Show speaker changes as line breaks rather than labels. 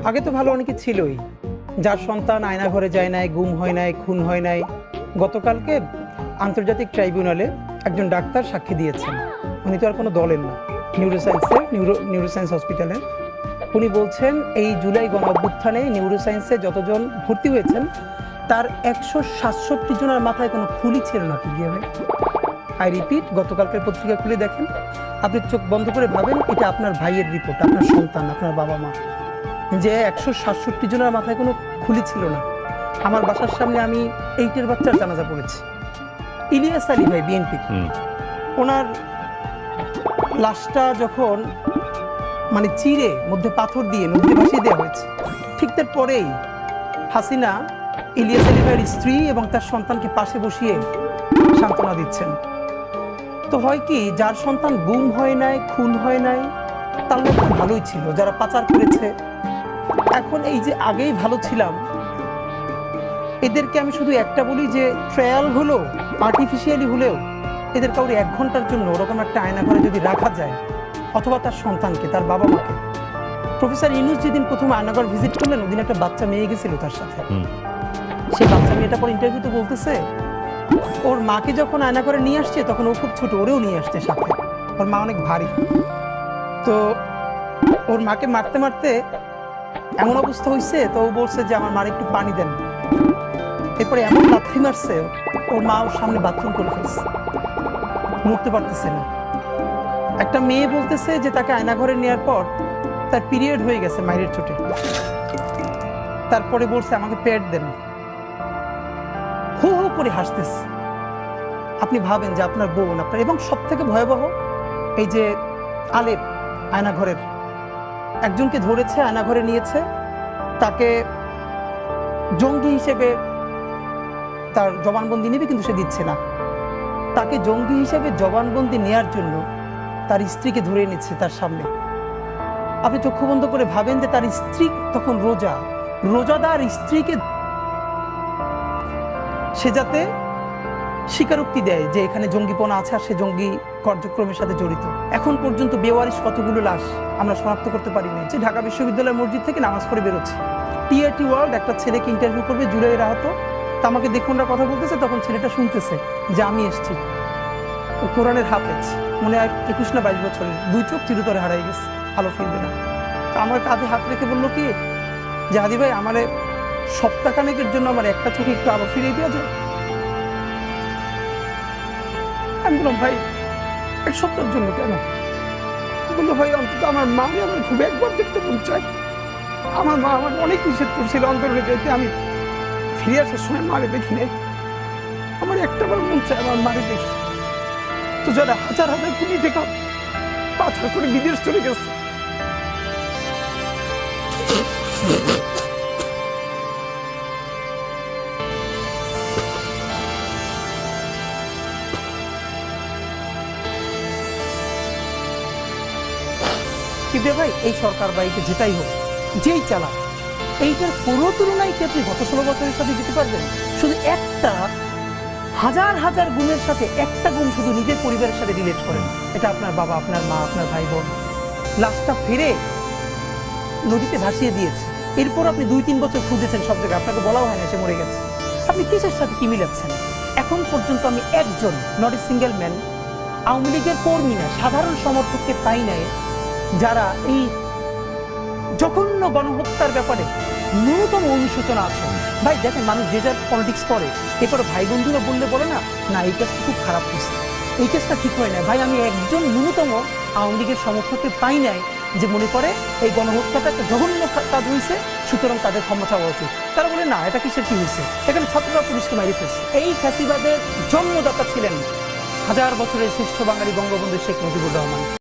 আগে তো ভালো অনেকে ছিলই, যার সন্তান আয়না ঘরে যায় নাই, গুম হয় নাই, খুন হয় নাই। গতকালকে আন্তর্জাতিক ট্রাইব্যুনালে একজন ডাক্তার সাক্ষী দিয়েছেন, উনি তো আর কোনো দলের না, নিউরোসায়েন্স হসপিটালের। উনি বলছেন এই জুলাই গণ অভ্যুত্থানে নিউরোসায়েন্সে যতজন ভর্তি হয়েছেন তার 167 জনের মাথায় কোনো খুলি ছিল না। আই রিপিট, গতকালকের পত্রিকা খুলে দেখেন, আপনি চোখ বন্ধ করে ভাবেন এটা আপনার ভাইয়ের রিপোর্ট, আপনার সন্তান, আপনার বাবা মা, যে 167 জনের মাথায় কোনো খুলি ছিল না। আমার বাসার সামনে আমি 8 বাচ্চার জানাজা পড়েছি। ইলিয়াস আলী ভাই বিএনপি, ওনার লাশটা যখন মানে চিরে মধ্যে পাথর দিয়ে নদীতে ভাসিয়ে দেওয়া হয়েছে, ঠিক তার পরেই হাসিনা ইলিয়াস আলী ভাইয়ের স্ত্রী এবং তার সন্তানকে পাশে বসিয়ে সান্ত্বনা দিচ্ছেন। তো হয় কি, যার সন্তান গুম হয় নাই, খুন হয় নাই, তার লোক ভালোই ছিল। যারা পাচার করেছে, এখন এই যে আগেই ভালো ছিলাম, এদেরকে আমি শুধু একটা বলি যে ট্রায়াল হলো আর্টিফিশিয়ালি হলেও এদের কাউরে 1 ঘন্টার জন্য ওরকম একটা আয়না ঘরে যদি রাখা যায়, অথবা তার সন্তানকে, তার বাবা মাকে। প্রফেসর ইউনূস যেদিন প্রথম আয়নাঘর ভিজিট করলেন, ওদিন একটা বাচ্চা মেয়ে গেছিল তার সাথে। সেই বাচ্চা মেয়েটা পর ইন্টারভিউতে বলতেছে, ওর মাকে যখন আয়না করে নিয়ে আসছে তখন ও খুব ছোট, ওরেও নিয়ে আসছে সাথে, ওর মা অনেক ভারী। তো ওর মাকে মারতে মারতে এমন অবস্থা হয়েছে, তো ও বলছে যে আমার মার একটু পানি দেন। এরপরে এমন লাথি মারছে, ওর মা ওর সামনে বাথরুম করে ফেলছে, নড়তে পারতেছে না। একটা মেয়ে বলতেছে যে তাকে আয়না ঘরে নেওয়ার পর তার পিরিয়ড হয়ে গেছে মায়ের চোটে, তারপরে বলছে আমাকে প্যাড দেন, হু হু করে হাসতেছে। আপনি ভাবেন যে আপনার বোন, আপনার, এবং সব থেকে ভয়াবহ এই যে আলেপ আয়নাঘরের একজনকে ধরেছে, আয়নাঘরে নিয়েছে, তাকে জঙ্গি হিসেবে তার জবানবন্দি নেবে, কিন্তু সে দিচ্ছে না। তাকে জঙ্গি হিসেবে জবানবন্দি নেয়ার জন্য তার স্ত্রীকে ধরে নিচ্ছে তার সামনে। আপনি চক্ষু বন্ধ করে ভাবেন যে তার স্ত্রী তখন রোজাদার স্ত্রীকে সে যাতে স্বীকারোক্তি দেয় যে এখানে জঙ্গিপনা আছে আর সে জঙ্গি কার্যক্রমের সাথে জড়িত। এখন পর্যন্ত বেওয়ারিশ কতগুলো লাশ আমরা শনাক্ত করতে পারিনি। যে ঢাকা বিশ্ববিদ্যালয় মসজিদ থেকে নামাজ পড়ে বেরোচ্ছে, টিআরটি ওয়ার্ল্ড একটা ছেলেকে ইন্টারভিউ করবে, জুলাইয়ের আহত, তা আমাকে দেখুন না কথা বলতেছে, তখন ছেলেটা শুনতেছে যে আমি এসছি। ও কোরআনের হাফেজ, মনে হয় 21 না 22 বছরের, 2 চোখ চিরতরে হারাই গেছে, আলো ফিরবে না। তো আমার কাঁধে হাত রেখে বললো কি যে হাদি ভাই, আমার সপ্তাহখানেকের জন্য আমার একটা চোখে একটু আলো ফিরিয়ে দেওয়া যায়। আমি বললাম ভাই 1 সপ্তাহের জন্য কেন? বললো ভাই অন্তত আমার মাকে আমার খুব একবার দেখতে মন চাই। আমার মা আমার অনেক নিষেধ করছিল অন্তরে যেতে, আমি ফিরে আসার সময় মারে দেখি নাই, আমার একটাবার মন চায় আমার মারে দেখি। তো যারা হাজার হাজার কোটি টাকা পাচার করে বিদেশ চলে গেছে, কিন্তু ভাই এই সরকার বাইকে যেটাই হোক, যেই চালা, এইটার কোনো তুলনায় কি আপনি গত 16 বছরের সাথে দিতে পারবেন? শুধু একটা হাজার হাজার গুণের সাথে একটা গুণ শুধু নিজের পরিবারের সাথে রিলেট করেন, এটা আপনার বাবা, আপনার মা, আপনার ভাই বোন, লাশটা ফিরে নদীতে ভাসিয়ে দিয়েছে। এরপর আপনি 2-3 বছর খুঁজেছেন সব জায়গায়, আপনাকে বলাও হয় না সে মরে গেছে। আপনি কিসের সাথে কি মিলাচ্ছেন? এখন পর্যন্ত আমি একজন, not a single man, Awami লীগের কর্মী না, সাধারণ সমর্থককে পাই নাই যারা এই জঘন্য গণহত্যার ব্যাপারে ন্যূনতম অনুশোচনা আছে। ভাই দেখেন, মানুষ যে যার পলিটিক্স করে, এরপরে ভাই বন্ধুরা বললে বলে না, না এই কেসটা খুব খারাপ হয়েছে, এই কেসটা ঠিক হয় না। ভাই আমি একজন ন্যূনতম আওয়ামী লীগের সমর্থককে পাই নাই যে মনে করে এই গণহত্যাটা একটা জঘন্য কাজ হয়েছে, সুতরাং তাদের ক্ষমা চাওয়া উচিত। তারা বলে না, এটা কিসের কি হয়েছে, এখানে ছাত্ররা পুলিশকে মারি ফেলছে। এই ফ্যাসিবাদের জন্মদাতা ছিলেন হাজার বছরের শ্রেষ্ঠ বাঙালি বঙ্গবন্ধু শেখ মুজিবুর রহমান।